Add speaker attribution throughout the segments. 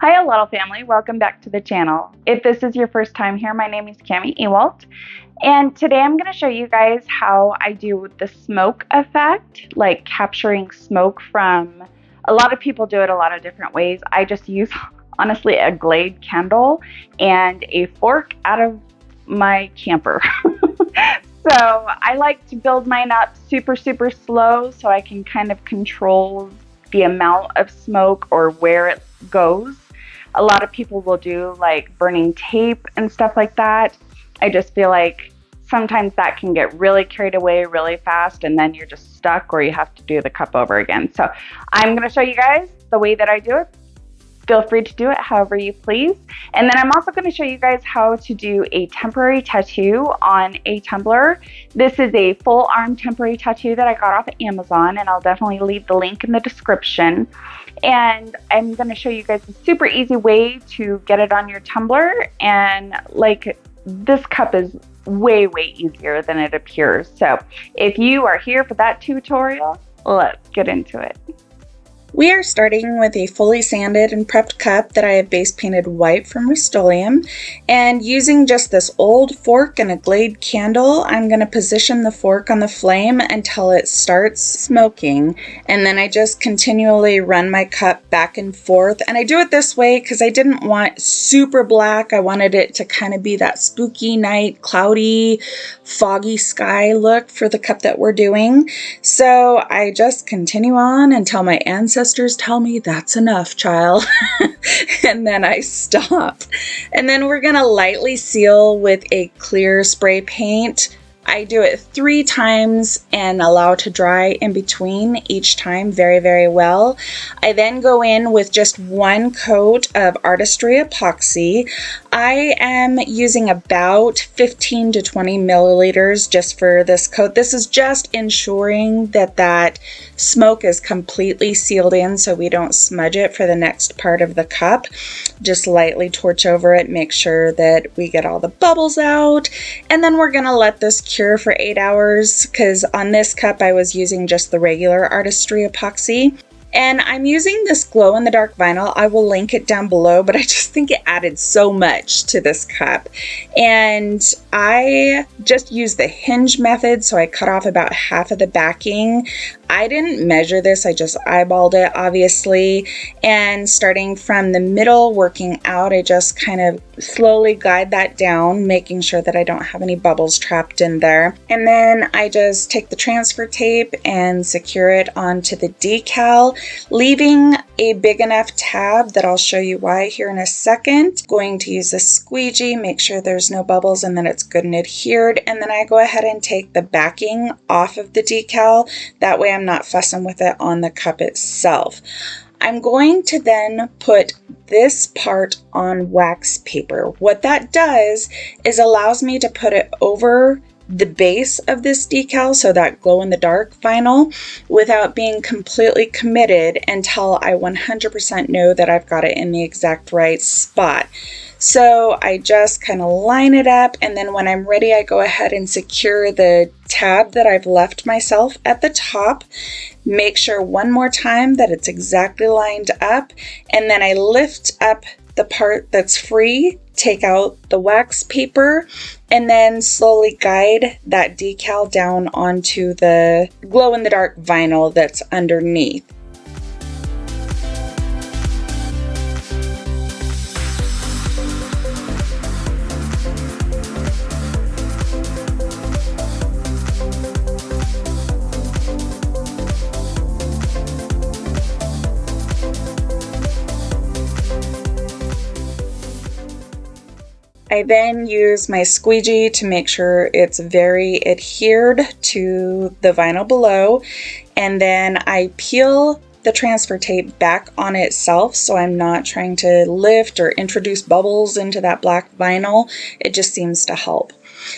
Speaker 1: Hi Alottle family, welcome back to the channel. If this is your first time here, my name is Cami Ewalt, and today I'm going to show you guys how I do the smoke effect, like capturing smoke from, a lot of people do it a lot of different ways. I just use, honestly, a Glade candle and a fork out of my camper. So I like to build mine up super slow so I can kind of control the amount of smoke or where it goes. A lot of people will do like burning tape and stuff like that. I just feel like sometimes that can get really carried away really fast and then you're just stuck or you have to do the cup over again. So I'm going to show you guys the way that I do it. Feel free to do it however you please. And then I'm also going to show you guys how to do a temporary tattoo on a tumbler. This is a full arm temporary tattoo that I got off of Amazon, and I'll definitely leave the link in the description. And I'm going to show you guys a super easy way to get it on your tumbler. And like, this cup is way easier than it appears. So if you are here for that tutorial, let's get into it.
Speaker 2: We are starting with a fully sanded and prepped cup that I have base painted white from Rust-Oleum, and using just this old fork and a Glade candle, I'm going to position the fork on the flame until it starts smoking, and then I just continually run my cup back and forth. And I do it this way because I didn't want super black. I wanted it to kind of be that spooky night, cloudy, foggy sky look for the cup that we're doing. So I just continue on until my ancestors tell me that's enough, child. And then I stop. And then we're gonna lightly seal with a clear spray paint. I do it 3 times and allow to dry in between each time very well. I then go in with just 1 coat of Artistry epoxy. I am using about 15 to 20 milliliters just for this coat. This is just ensuring that that smoke is completely sealed in so we don't smudge it for the next part of the cup. Just lightly torch over it, make sure that we get all the bubbles out, and then we're gonna let this cure for 8 hours, because on this cup I was using just the regular Artistry epoxy. And I'm using this glow-in-the-dark vinyl. I will link it down below, but I just think it added so much to this cup. And I just used the hinge method, so I cut off about half of the backing. I didn't measure this, I just eyeballed it, obviously. And starting from the middle, working out, I just kind of slowly guide that down, making sure that I don't have any bubbles trapped in there. And then I just take the transfer tape and secure it onto the decal, leaving a big enough tab that I'll show you why here in a second. Going to use a squeegee, make sure there's no bubbles and that it's good and adhered. And then I go ahead and take the backing off of the decal. That way I'm not fussing with it on the cup itself. I'm going to then put this part on wax paper. What that does is allows me to put it over the base of this decal, so that glow-in-the-dark vinyl, without being completely committed until I 100% know that I've got it in the exact right spot. So I just kind of line it up, and then when I'm ready, I go ahead and secure the tab that I've left myself at the top. Make sure one more time that it's exactly lined up, and then I lift up the part that's free, take out the wax paper, and then slowly guide that decal down onto the glow-in-the-dark vinyl that's underneath. I then use my squeegee to make sure it's very adhered to the vinyl below, and then I peel the transfer tape back on itself so I'm not trying to lift or introduce bubbles into that black vinyl. It just seems to help.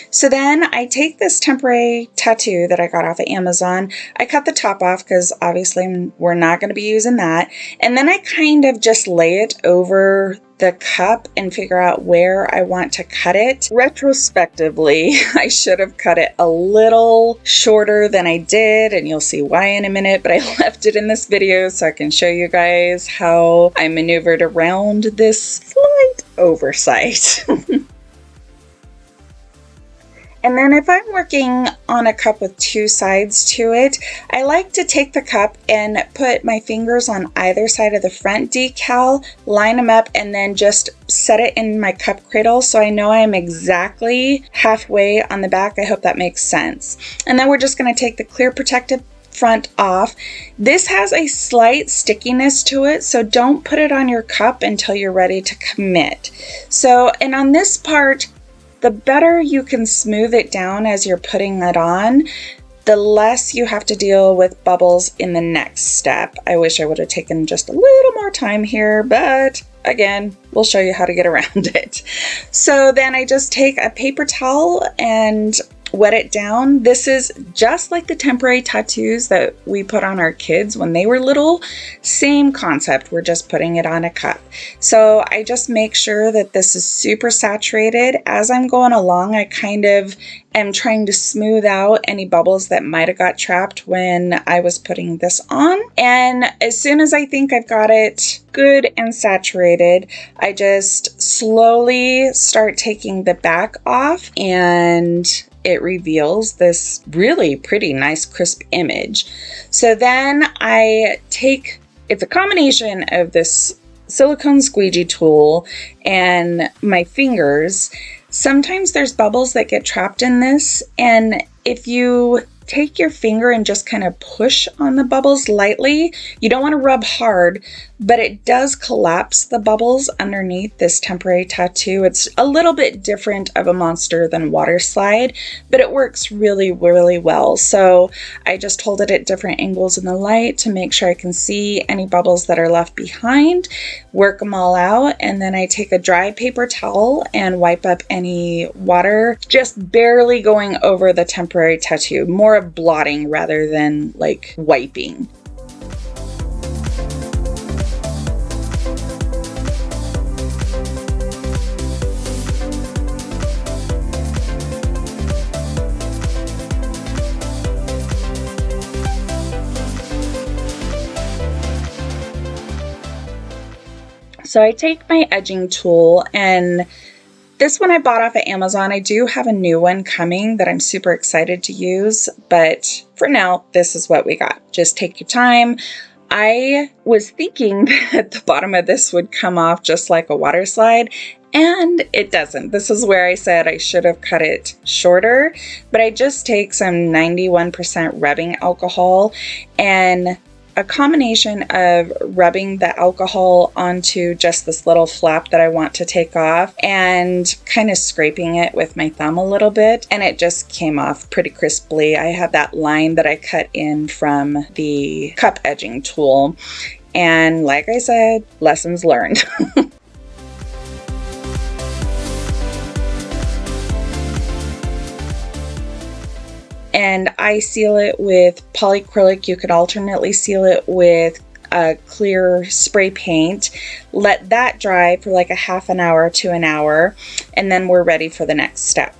Speaker 2: So then I take this temporary tattoo that I got off of Amazon. I cut the top off because obviously we're not going to be using that. And then I kind of just lay it over the cup and figure out where I want to cut it. Retrospectively, I should have cut it a little shorter than I did, and you'll see why in a minute, but I left it in this video so I can show you guys how I maneuvered around this slight oversight. And then if I'm working on a cup with two sides to it, I like to take the cup and put my fingers on either side of the front decal, line them up, and then just set it in my cup cradle so I know I'm exactly halfway on the back. I hope that makes sense. And then we're just going to take the clear protective front off. This has a slight stickiness to it, so don't put it on your cup until you're ready to commit. So, and on this part, the better you can smooth it down as you're putting it on, the less you have to deal with bubbles in the next step. I wish I would have taken just a little more time here, but again, we'll show you how to get around it. So then I just take a paper towel and wet it down. This is just like the temporary tattoos that we put on our kids when they were little. Same concept, we're just putting it on a cup. So I just make sure that this is super saturated. As I'm going along, I kind of am trying to smooth out any bubbles that might have got trapped when I was putting this on. And as soon as I think I've got it good and saturated, I just slowly start taking the back off, and it reveals this really pretty nice crisp image. So then I take, it's a combination of this silicone squeegee tool and my fingers. Sometimes there's bubbles that get trapped in this, and if you take your finger and just kind of push on the bubbles lightly, you don't want to rub hard, but it does collapse the bubbles underneath this temporary tattoo. It's a little bit different of a monster than water slide, but it works really, really well. So I just hold it at different angles in the light to make sure I can see any bubbles that are left behind, work them all out, and then I take a dry paper towel and wipe up any water, just barely going over the temporary tattoo, more of blotting rather than like wiping. So I take my edging tool, and this one I bought off of Amazon. I do have a new one coming that I'm super excited to use, but for now, this is what we got. Just take your time. I was thinking that the bottom of this would come off just like a water slide, and it doesn't. This is where I said I should have cut it shorter, but I just take some 91% rubbing alcohol and a combination of rubbing the alcohol onto just this little flap that I want to take off and kind of scraping it with my thumb a little bit, and it just came off pretty crisply. I have that line that I cut in from the cup edging tool, and like I said, lessons learned. And I seal it with polyacrylic. You could alternately seal it with a clear spray paint. Let that dry for like a half an hour to an hour, and then we're ready for the next step.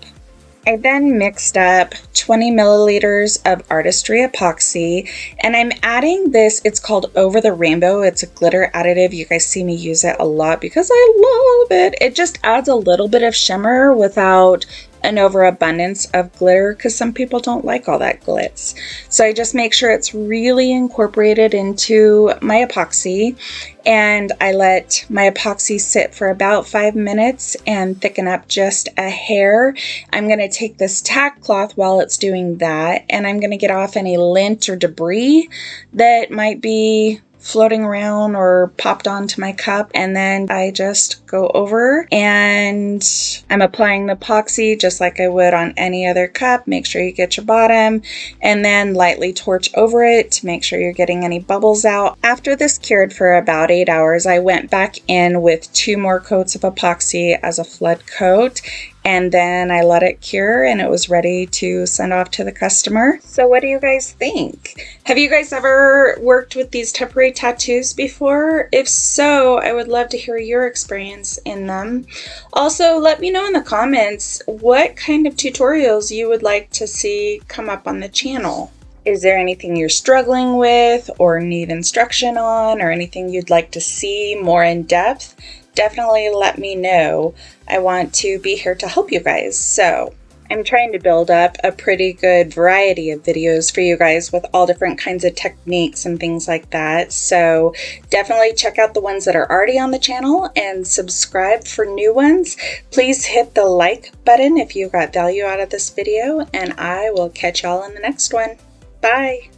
Speaker 2: I then mixed up 20 milliliters of Artistry epoxy, and I'm adding this, it's called Over the Rainbow. It's a glitter additive. You guys see me use it a lot because I love it. It just adds a little bit of shimmer without an overabundance of glitter, because some people don't like all that glitz. So I just make sure it's really incorporated into my epoxy, and I let my epoxy sit for about 5 minutes and thicken up just a hair. I'm going to take this tack cloth while it's doing that, and I'm going to get off any lint or debris that might be floating around or popped onto my cup, and then I just go over and I'm applying the epoxy just like I would on any other cup. Make sure you get your bottom, and then lightly torch over it to make sure you're getting any bubbles out. After this cured for about 8 hours, I went back in with 2 more coats of epoxy as a flood coat, and then I let it cure and it was ready to send off to the customer. So what do you guys think? Have you guys ever worked with these temporary tattoos before? If so, I would love to hear your experience in them. Also, let me know in the comments what kind of tutorials you would like to see come up on the channel. Is there anything you're struggling with or need instruction on, or anything you'd like to see more in depth? Definitely let me know. I want to be here to help you guys. So I'm trying to build up a pretty good variety of videos for you guys with all different kinds of techniques and things like that. So definitely check out the ones that are already on the channel and subscribe for new ones. Please hit the like button if you got value out of this video, and I will catch y'all in the next one. Bye.